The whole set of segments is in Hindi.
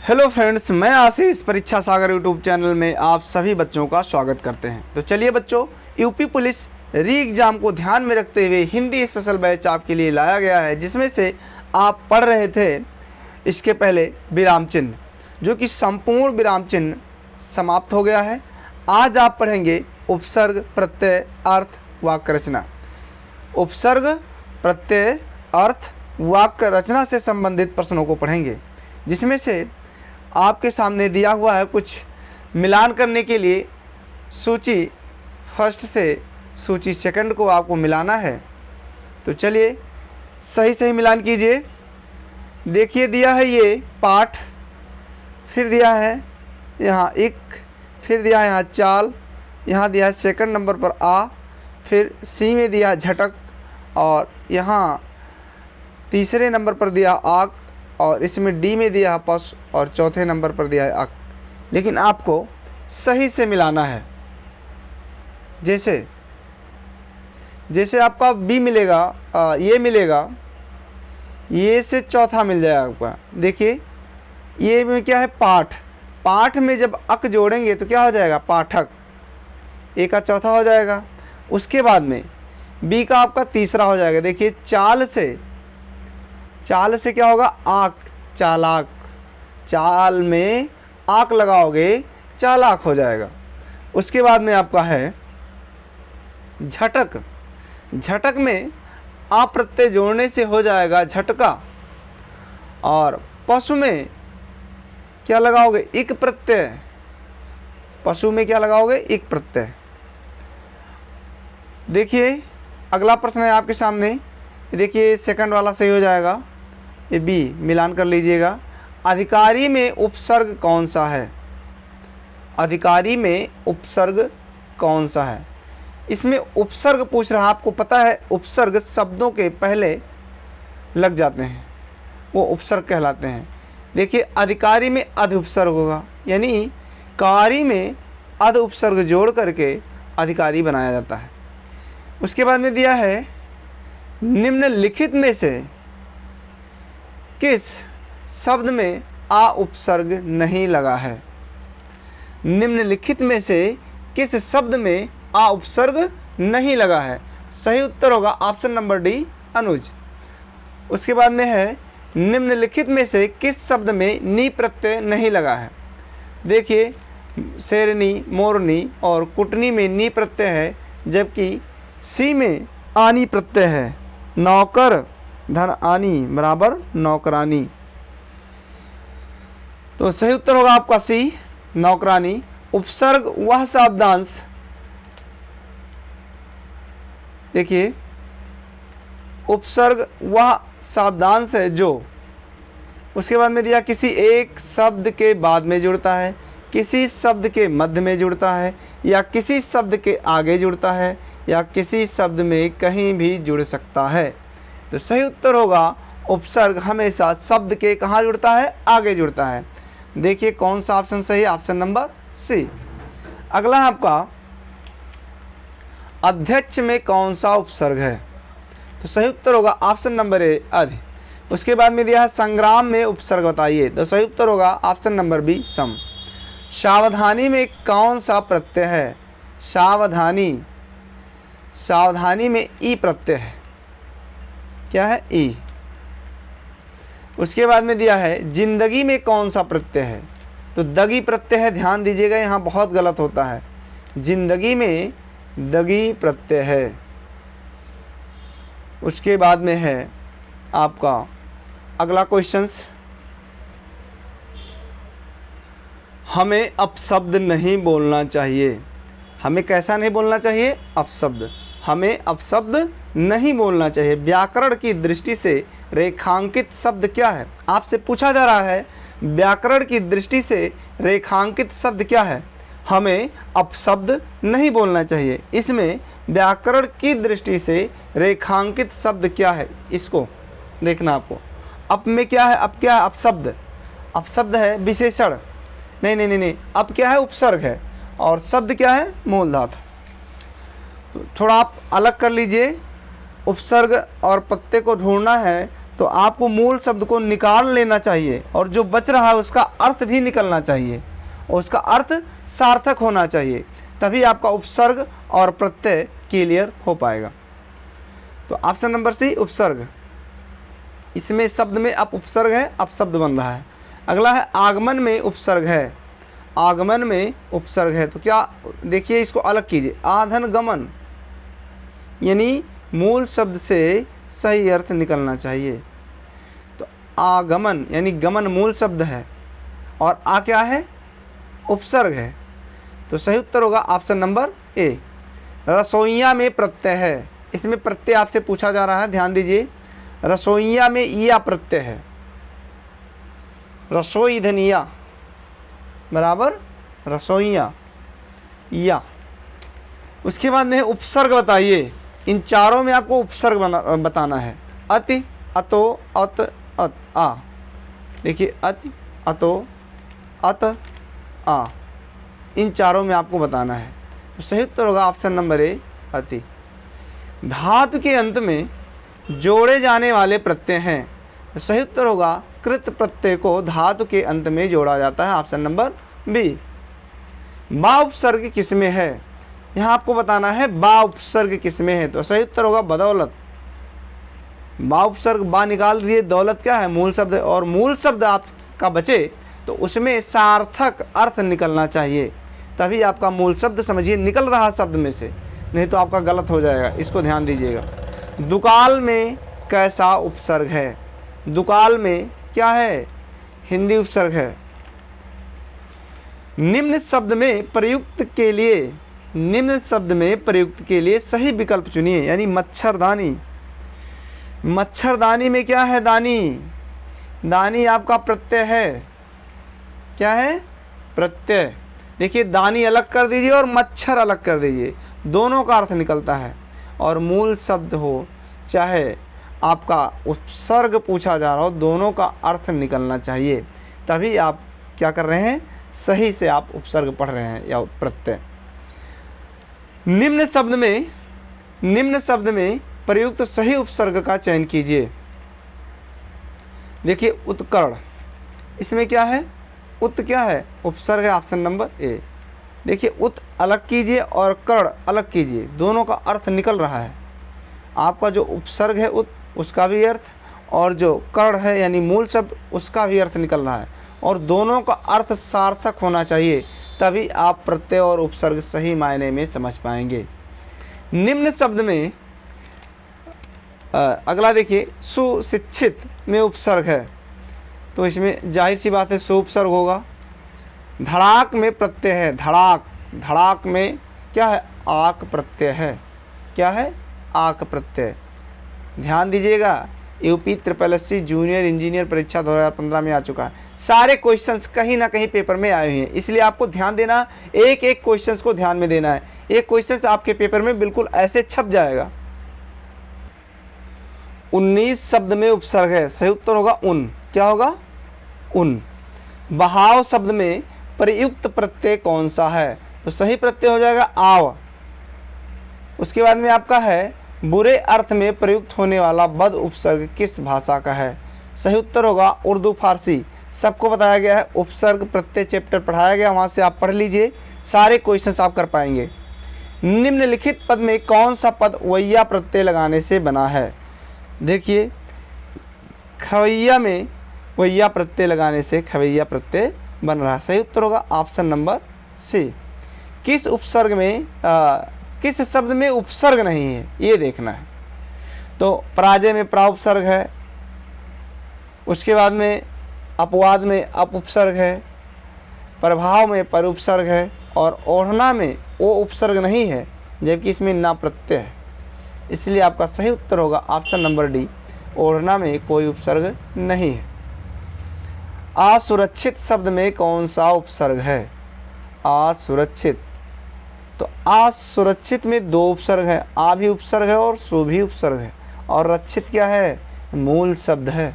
हेलो फ्रेंड्स, मैं आशीष परीक्षा सागर यूट्यूब चैनल में आप सभी बच्चों का स्वागत करते हैं। तो चलिए बच्चों, यूपी पुलिस री एग्ज़ाम को ध्यान में रखते हुए हिंदी स्पेशल बैच आपके लिए लाया गया है, जिसमें से आप पढ़ रहे थे इसके पहले विराम चिन्ह, जो कि संपूर्ण विराम चिन्ह समाप्त हो गया है। आज आप पढ़ेंगे उपसर्ग, प्रत्यय, अर्थ, वाक्य रचना। उपसर्ग, प्रत्यय, अर्थ, वाक्य रचना से संबंधित प्रश्नों को पढ़ेंगे, जिसमें से आपके सामने दिया हुआ है कुछ मिलान करने के लिए। सूची फर्स्ट से सूची सेकंड को आपको मिलाना है। तो चलिए सही सही मिलान कीजिए। देखिए, दिया है ये पाठ, फिर दिया है यहाँ इक, फिर दिया है यहाँ चाल, यहाँ दिया है सेकंड नंबर पर आ, फिर सी में दिया झटक, और यहाँ तीसरे नंबर पर दिया आक, और इसमें डी में दिया है पस, और चौथे नंबर पर दिया है अक। लेकिन आपको सही से मिलाना है। जैसे आपका बी मिलेगा, ये मिलेगा, ये से चौथा मिल जाएगा आपका। देखिए, ये में क्या है पाठ, पाठ में जब अक जोड़ेंगे तो क्या हो जाएगा पाठक, ए का चौथा हो जाएगा। उसके बाद में बी का आपका तीसरा हो जाएगा। देखिए, चाल से क्या होगा आक, चालाक, चाल में आक लगाओगे चालाक हो जाएगा। उसके बाद में आपका है झटक, झटक में आ प्रत्यय जोड़ने से हो जाएगा झटका। और पशु में क्या लगाओगे इक प्रत्यय, पशु में क्या लगाओगे इक प्रत्यय। देखिए, अगला प्रश्न है आपके सामने। देखिए, सेकंड वाला सही हो जाएगा, ये बी मिलान कर लीजिएगा। अधिकारी में उपसर्ग कौन सा है? अधिकारी में उपसर्ग कौन सा है? इसमें उपसर्ग पूछ रहा है। आपको पता है उपसर्ग शब्दों के पहले लग जाते हैं, वो उपसर्ग कहलाते हैं। देखिए, अधिकारी में अध उपसर्ग होगा, यानी कारी में अध उपसर्ग जोड़ करके अधिकारी बनाया जाता है। उसके बाद में दिया है निम्नलिखित में से किस शब्द में आ उपसर्ग नहीं लगा है? निम्नलिखित में से किस शब्द में आ उपसर्ग नहीं लगा है? सही उत्तर होगा ऑप्शन नंबर डी, अनुज। उसके बाद में है निम्नलिखित में से किस शब्द में नी प्रत्यय नहीं लगा है? देखिए, शेरनी, मोरनी और कुटनी में नी प्रत्यय है, जबकि सी में आनी प्रत्यय है। नौकर धन आनी बराबर नौकरानी। तो सही उत्तर होगा आपका सी, नौकरानी। उपसर्ग वह शब्दांश, देखिए, उपसर्ग वह शब्दांश है जो, उसके बाद में दिया किसी एक शब्द के बाद में जुड़ता है, किसी शब्द के मध्य में जुड़ता है, या किसी शब्द के आगे जुड़ता है, या किसी शब्द में कहीं भी जुड़ सकता है। तो सही उत्तर होगा उपसर्ग हमेशा शब्द के कहाँ जुड़ता है? आगे जुड़ता है। देखिए कौन सा ऑप्शन सही है, ऑप्शन नंबर सी। अगला है आपका अध्यक्ष में कौन सा उपसर्ग है? तो सही उत्तर होगा ऑप्शन नंबर ए, अधि। उसके बाद में दिया है संग्राम में उपसर्ग बताइए, तो सही उत्तर होगा ऑप्शन नंबर बी, सम। सावधानी में कौन सा प्रत्यय है? सावधानी में ई प्रत्यय है। क्या है? ई। उसके बाद में दिया है जिंदगी में कौन सा प्रत्यय है? तो दगी प्रत्यय है। ध्यान दीजिएगा, यहाँ बहुत गलत होता है। जिंदगी में दगी प्रत्यय है। उसके बाद में है आपका अगला क्वेश्चंस, हमें अपशब्द नहीं बोलना चाहिए। हमें कैसा नहीं बोलना चाहिए? अपशब्द। हमें अपशब्द नहीं बोलना चाहिए। व्याकरण की दृष्टि से रेखांकित शब्द क्या है? आपसे पूछा जा रहा है व्याकरण की दृष्टि से रेखांकित शब्द क्या है? हमें अपशब्द नहीं बोलना चाहिए। इसमें व्याकरण की दृष्टि से रेखांकित शब्द क्या है, इसको देखना आपको। अप में क्या है? अब क्या है? अपशब्द। अपशब्द है विशेषण। नहीं, अब क्या है? उपसर्ग है। और शब्द क्या है? मूल धातु। तो थोड़ा आप अलग कर लीजिए। उपसर्ग और प्रत्यय को ढूंढना है तो आपको मूल शब्द को निकाल लेना चाहिए और जो बच रहा है उसका अर्थ भी निकलना चाहिए और उसका अर्थ सार्थक होना चाहिए, तभी आपका उपसर्ग और प्रत्यय क्लियर हो पाएगा। तो ऑप्शन नंबर सी उपसर्ग, इसमें शब्द में अप उपसर्ग है, अब शब्द बन रहा है। अगला है आगमन में उपसर्ग है, आगमन में उपसर्ग है। तो क्या देखिए, इसको अलग कीजिए, आधन गमन, यानी मूल शब्द से सही अर्थ निकलना चाहिए। तो आगमन यानी गमन मूल शब्द है और आ क्या है, उपसर्ग है। तो सही उत्तर होगा ऑप्शन नंबर ए। रसोइया में प्रत्यय है, इसमें प्रत्यय आपसे पूछा जा रहा है, ध्यान दीजिए। रसोइया में या प्रत्यय है, रसोई धनिया बराबर रसोइया या। उसके बाद में उपसर्ग बताइए, इन चारों में आपको उपसर्ग बताना है। अति, अतो, अत, अत, आ। देखिए अति, अतो, अत, आ, इन चारों में आपको बताना है। तो सही उत्तर होगा ऑप्शन नंबर ए अति। धातु के अंत में जोड़े जाने वाले प्रत्यय हैं, तो सही उत्तर होगा कृत प्रत्यय को धातु के अंत में जोड़ा जाता है, ऑप्शन नंबर बी। बा उपसर्ग किसमें है, यहाँ आपको बताना है बा उपसर्ग किसमें है। तो सही उत्तर होगा बदौलत। बा उपसर्ग बा निकाल दिए, दौलत क्या है, मूल शब्द है, और मूल शब्द आपका बचे तो उसमें सार्थक अर्थ निकलना चाहिए, तभी आपका मूल शब्द समझिए निकल रहा शब्द में से, नहीं तो आपका गलत हो जाएगा, इसको ध्यान दीजिएगा। दुकाल में कैसा उपसर्ग है, दुकाल में क्या है, हिंदी उपसर्ग है। निम्न शब्द में प्रयुक्त के लिए, निम्न शब्द में प्रयुक्त के लिए सही विकल्प चुनिए, यानी मच्छरदानी। मच्छरदानी में क्या है, दानी, दानी आपका प्रत्यय है, क्या है, प्रत्यय। देखिए दानी अलग कर दीजिए और मच्छर अलग कर दीजिए, दोनों का अर्थ निकलता है। और मूल शब्द हो चाहे आपका उपसर्ग पूछा जा रहा हो, दोनों का अर्थ निकलना चाहिए, तभी आप क्या कर रहे हैं, सही से आप उपसर्ग पढ़ रहे हैं या प्रत्यय। निम्न शब्द में प्रयुक्त सही उपसर्ग का चयन कीजिए। देखिए उत्कर्ण, इसमें क्या है, उत क्या है, उपसर्ग है, ऑप्शन नंबर ए। देखिए उत अलग कीजिए और कर्ण अलग कीजिए, दोनों का अर्थ निकल रहा है। आपका जो उपसर्ग है उत, उसका भी अर्थ, और जो कर्ण है यानी मूल शब्द, उसका भी अर्थ निकल रहा है, और दोनों का अर्थ सार्थक होना चाहिए, तभी आप प्रत्यय और उपसर्ग सही मायने में समझ पाएंगे। निम्न शब्द में अगला देखिए, सुशिक्षित में उपसर्ग है, तो इसमें जाहिर सी बात है सु उपसर्ग होगा। धड़ाक में प्रत्यय है, धड़ाक, धड़ाक में क्या है, आक प्रत्यय है, क्या है, आक प्रत्यय। ध्यान दीजिएगा, यूपी SSC जूनियर इंजीनियर परीक्षा 2015 में आ चुका है, सारे क्वेश्चंस कहीं ना कहीं पेपर में आए हुए हैं, इसलिए आपको ध्यान देना, एक एक क्वेश्चंस को ध्यान में देना है। एक क्वेश्चंस आपके पेपर में बिल्कुल ऐसे छप जाएगा। 19 शब्द में उपसर्ग है, सही उत्तर होगा उन, क्या होगा, उन। बहाव शब्द में प्रयुक्त प्रत्यय कौन सा है, तो सही प्रत्यय हो जाएगा आव। उसके बाद में आपका है बुरे अर्थ में प्रयुक्त होने वाला बद उपसर्ग किस भाषा का है, सही उत्तर होगा उर्दू फारसी। सबको बताया गया है, उपसर्ग प्रत्यय चैप्टर पढ़ाया गया, वहाँ से आप पढ़ लीजिए, सारे क्वेश्चंस आप कर पाएंगे। निम्नलिखित पद में कौन सा पद वैया प्रत्यय लगाने से बना है, देखिए खवैया में वैया प्रत्यय लगाने से खवैया प्रत्यय बन रहा है, सही उत्तर होगा ऑप्शन नंबर सी। किस उपसर्ग में किस शब्द में उपसर्ग नहीं है, ये देखना है। तो पराजय में प्रा उपसर्ग है, उसके बाद में अपवाद में अप उपसर्ग है, प्रभाव में पर उपसर्ग है, और ओढ़ना में ओ उपसर्ग नहीं है, जबकि इसमें ना प्रत्यय है, इसलिए आपका सही उत्तर होगा ऑप्शन नंबर डी, ओढ़ना में कोई उपसर्ग नहीं है। असुरक्षित शब्द में कौन सा उपसर्ग है, असुरक्षित, तो असुरक्षित में दो उपसर्ग है, आ भी उपसर्ग है और सु भी उपसर्ग है, और रक्षित क्या है, मूल शब्द है।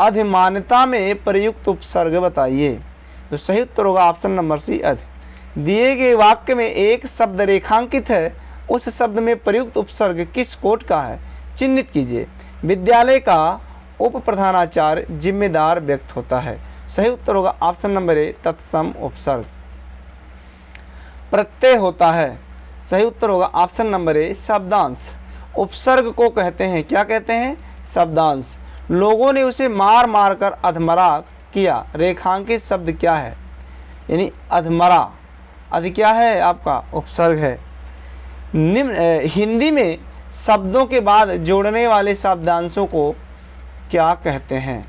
अधिमानता में प्रयुक्त उपसर्ग बताइए, तो सही उत्तर होगा ऑप्शन नंबर सी अधि। दिए गए वाक्य में एक शब्द रेखांकित है, उस शब्द में प्रयुक्त उपसर्ग किस कोट का है, चिन्हित कीजिए। विद्यालय का उप प्रधानाचार्य जिम्मेदार व्यक्त होता है। सही उत्तर होगा ऑप्शन नंबर ए तत्सम उपसर्ग। प्रत्यय होता है। सही उत्तर होगा ऑप्शन नंबर ए शब्दांश। उपसर्ग को कहते हैं, क्या कहते हैं? शब्दांश। लोगों ने उसे मार मार कर अधमरा किया। रेखांकित शब्द क्या है? यानी अधमरा, अध क्या है आपका? उपसर्ग है। निम्न हिंदी में शब्दों के बाद जोड़ने वाले शब्दांशों को क्या कहते हैं?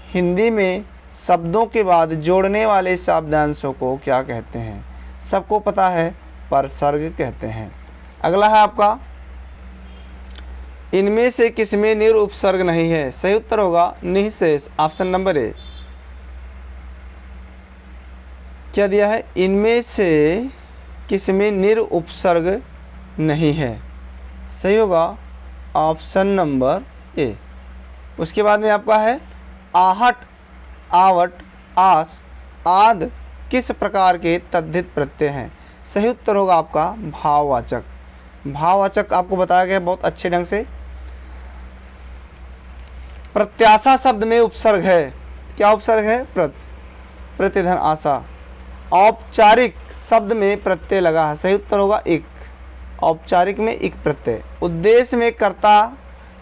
हिंदी में शब्दों के बाद जोड़ने वाले शब्दांशों को क्या कहते हैं? सबको पता है, परसर्ग कहते हैं। अगला है आपका, इनमें से किसमें निरुपसर्ग नहीं है? सही उत्तर होगा निःशेष, ऑप्शन नंबर ए। क्या दिया है? इनमें से किसमें निरुपसर्ग नहीं है? सही होगा ऑप्शन नंबर ए। उसके बाद में आपका है आहट, आवट, आस, आद किस प्रकार के तद्धित प्रत्यय हैं? सही उत्तर होगा आपका भाववाचक। भाववाचक आपको बताया गया बहुत अच्छे ढंग से। प्रत्याशा शब्द में उपसर्ग है। क्या उपसर्ग है? प्रत्यधन आशा। औपचारिक शब्द में प्रत्यय लगा है। सही उत्तर होगा एक। औपचारिक में एक प्रत्यय। उद्देश्य में कर्ता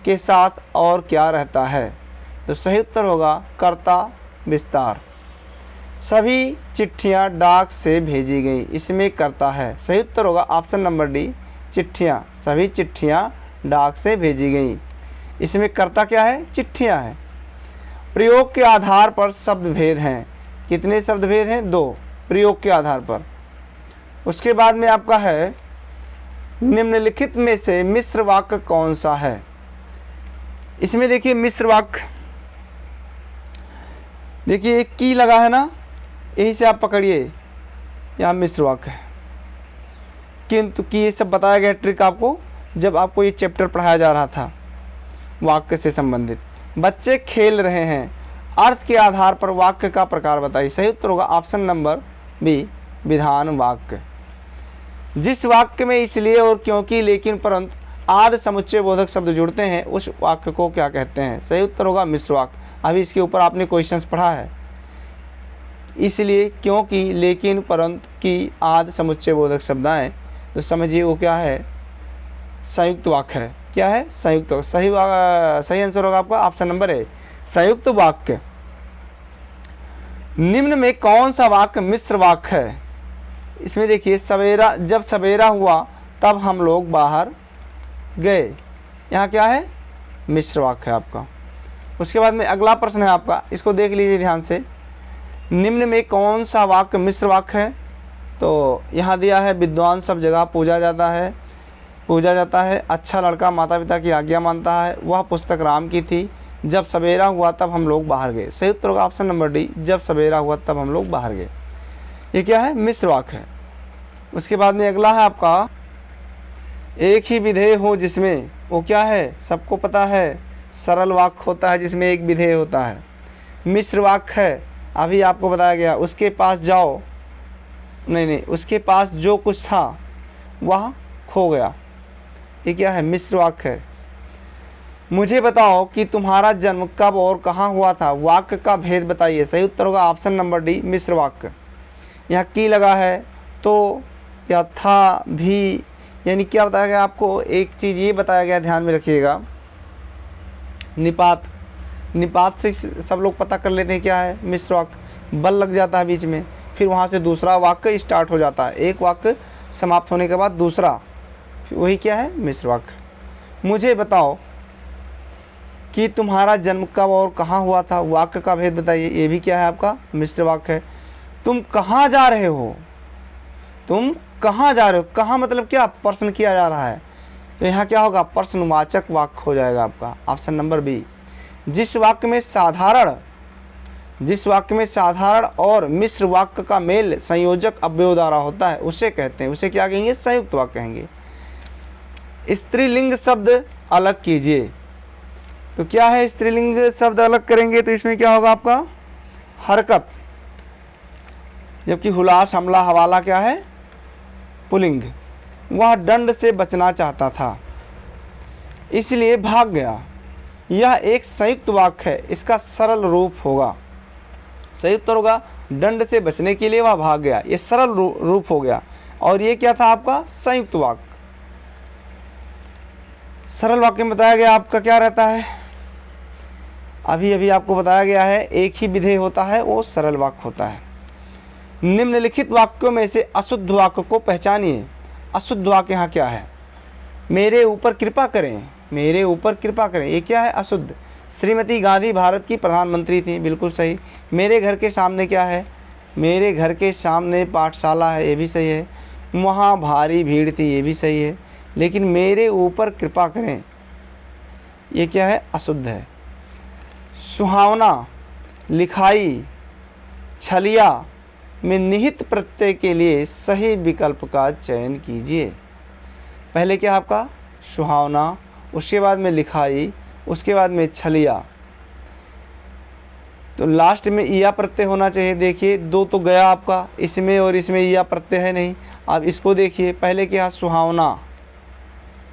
के साथ और क्या रहता है? तो सही उत्तर होगा कर्ता विस्तार। सभी चिट्ठियां डाक से भेजी गई, इसमें कर्ता है। सही उत्तर होगा ऑप्शन नंबर डी चिट्ठियां। सभी चिट्ठियां डाक से भेजी गई, इसमें कर्ता क्या है? चिट्ठियां है। प्रयोग के आधार पर शब्द भेद हैं। कितने शब्द भेद हैं? 2, प्रयोग के आधार पर। उसके बाद में आपका है निम्नलिखित में से मिश्र वाक्य कौन सा है? इसमें देखिए मिश्र वाक्य, देखिए एक की लगा है ना, यही से आप पकड़िए, यहाँ मिश्र वाक्य है। किंतु की ये सब बताया गया ट्रिक आपको जब आपको ये चैप्टर पढ़ाया जा रहा था वाक्य से संबंधित। बच्चे खेल रहे हैं, अर्थ के आधार पर वाक्य का प्रकार बताइए। सही उत्तर होगा ऑप्शन नंबर बी विधान वाक्य। जिस वाक्य में इसलिए और क्योंकि, लेकिन, परंतु आदि समुच्चय बोधक शब्द जुड़ते हैं उस वाक्य को क्या कहते हैं? सही उत्तर होगा मिश्र वाक्य। अभी इसके ऊपर आपने क्वेश्चंस पढ़ा है। इसलिए, क्योंकि, लेकिन, परंतु, की आदि समुच्चय बोधक शब्द आए तो समझिए वो क्या है? संयुक्त वाक्य है। क्या है? संयुक्त। सही आंसर होगा आपका ऑप्शन नंबर ए संयुक्त वाक्य। निम्न में कौन सा वाक्य मिश्र वाक्य है? इसमें देखिए सवेरा, जब सवेरा हुआ तब हम लोग बाहर गए, यहाँ क्या है? मिश्र वाक्य है आपका। उसके बाद में अगला प्रश्न है आपका, इसको देख लीजिए ध्यान से। निम्न में कौन सा वाक्य मिश्र वाक्य है? तो यहाँ दिया है विद्वान सब जगह पूजा जाता है। अच्छा लड़का माता पिता की आज्ञा मानता है। वह पुस्तक राम की थी। जब सवेरा हुआ तब हम लोग बाहर गए। सही उत्तर होगा ऑप्शन नंबर डी जब सवेरा हुआ तब हम लोग बाहर गए। ये क्या है? मिश्र वाक्य है। उसके बाद में अगला है आपका एक ही विधेय हो जिसमें, वो क्या है? सबको पता है सरल वाक्य होता है जिसमें एक विधेय होता है। मिश्र वाक्य है, अभी आपको बताया गया। उसके पास जाओ, नहीं, उसके पास जो कुछ था वह खो गया। ये क्या है? मिश्र वाक्य है। मुझे बताओ कि तुम्हारा जन्म कब और कहाँ हुआ था। वाक्य का भेद बताइए। सही उत्तर होगा ऑप्शन नंबर डी मिश्र वाक्य। यहाँ की लगा है तो या था भी, यानी क्या बताया गया आपको? एक चीज़ ये बताया गया, ध्यान में रखिएगा। निपात से सब लोग पता कर लेते हैं क्या है? मिश्र वाक्य। बल लग जाता है बीच में, फिर वहाँ से दूसरा वाक्य स्टार्ट हो जाता है। एक वाक्य समाप्त होने के बाद दूसरा, वही क्या है? मिश्र वाक्य। मुझे बताओ कि तुम्हारा जन्म कब और कहाँ हुआ था। वाक्य का भेद बताइए। ये भी क्या है आपका? मिश्र वाक्य है। तुम कहाँ जा रहे हो? तुम कहाँ जा रहे हो? कहाँ मतलब क्या? प्रश्न किया जा रहा है, तो यहाँ क्या होगा? प्रश्नवाचक वाक्य हो जाएगा आपका ऑप्शन नंबर बी। जिस वाक्य में साधारण और मिश्र वाक्य का मेल संयोजक अव्यय द्वारा होता है उसे कहते हैं, उसे क्या कहेंगे? संयुक्त वाक्य कहेंगे। स्त्रीलिंग शब्द अलग कीजिए। तो क्या है? स्त्रीलिंग शब्द अलग करेंगे तो इसमें क्या होगा आपका? हरकत। जबकि हुलास, हमला, हवाला क्या है? पुल्लिंग। वह दंड से बचना चाहता था इसलिए भाग गया। यह एक संयुक्त वाक्य है, इसका सरल रूप होगा, संयुक्त होगा, दंड से बचने के लिए वह भाग गया, ये सरल रूप हो गया। और ये क्या था आपका संयुक्त वाक्य। सरल वाक्य में बताया गया आपका क्या रहता है, अभी अभी आपको बताया गया है, एक ही विधेय होता है, वो सरल वाक्य होता है। निम्नलिखित वाक्यों में से अशुद्ध वाक्य को पहचानिए। अशुद्ध वाक्य यहाँ क्या है, मेरे ऊपर कृपा करें, मेरे ऊपर कृपा करें, ये क्या है अशुद्ध। श्रीमती गांधी भारत की प्रधानमंत्री थी, बिल्कुल सही। मेरे घर के सामने क्या है, मेरे घर के सामने पाठशाला है, ये भी सही है। वहाँ भारी भीड़ थी, ये भी सही है। लेकिन मेरे ऊपर कृपा करें, ये क्या है अशुद्ध है। सुहावना, लिखाई, छलिया में निहित प्रत्यय के लिए सही विकल्प का चयन कीजिए। पहले क्या आपका सुहावना, उसके बाद में लिखाई, उसके बाद में छलिया, तो लास्ट में ईया प्रत्यय होना चाहिए। देखिए दो तो गया आपका, इसमें और इसमें ईया प्रत्यय है नहीं। अब इसको देखिए, पहले क्या सुहावना,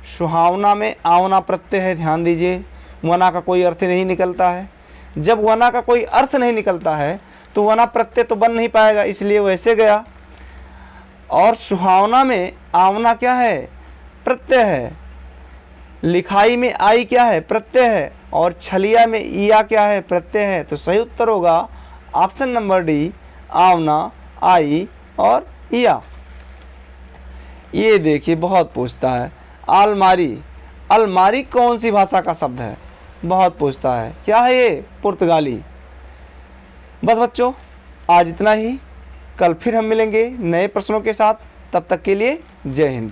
सुहावना में आवना प्रत्यय है, ध्यान दीजिए, वना का कोई अर्थ नहीं निकलता है। जब वना का कोई अर्थ नहीं निकलता है तो वना प्रत्यय तो बन नहीं पाएगा, इसलिए वैसे गया। और सुहावना में आवना क्या है प्रत्यय है, लिखाई में आई क्या है प्रत्यय है, और छलिया में ईया क्या है प्रत्यय है। तो सही उत्तर होगा ऑप्शन नंबर डी, आवना, आई और ईया। ये देखिए बहुत पूछता है, अलमारी, अलमारी कौन सी भाषा का शब्द है, बहुत पूछता है, क्या है ये पुर्तगाली। बस बच्चों आज इतना ही, कल फिर हम मिलेंगे नए प्रश्नों के साथ, तब तक के लिए जय हिंद।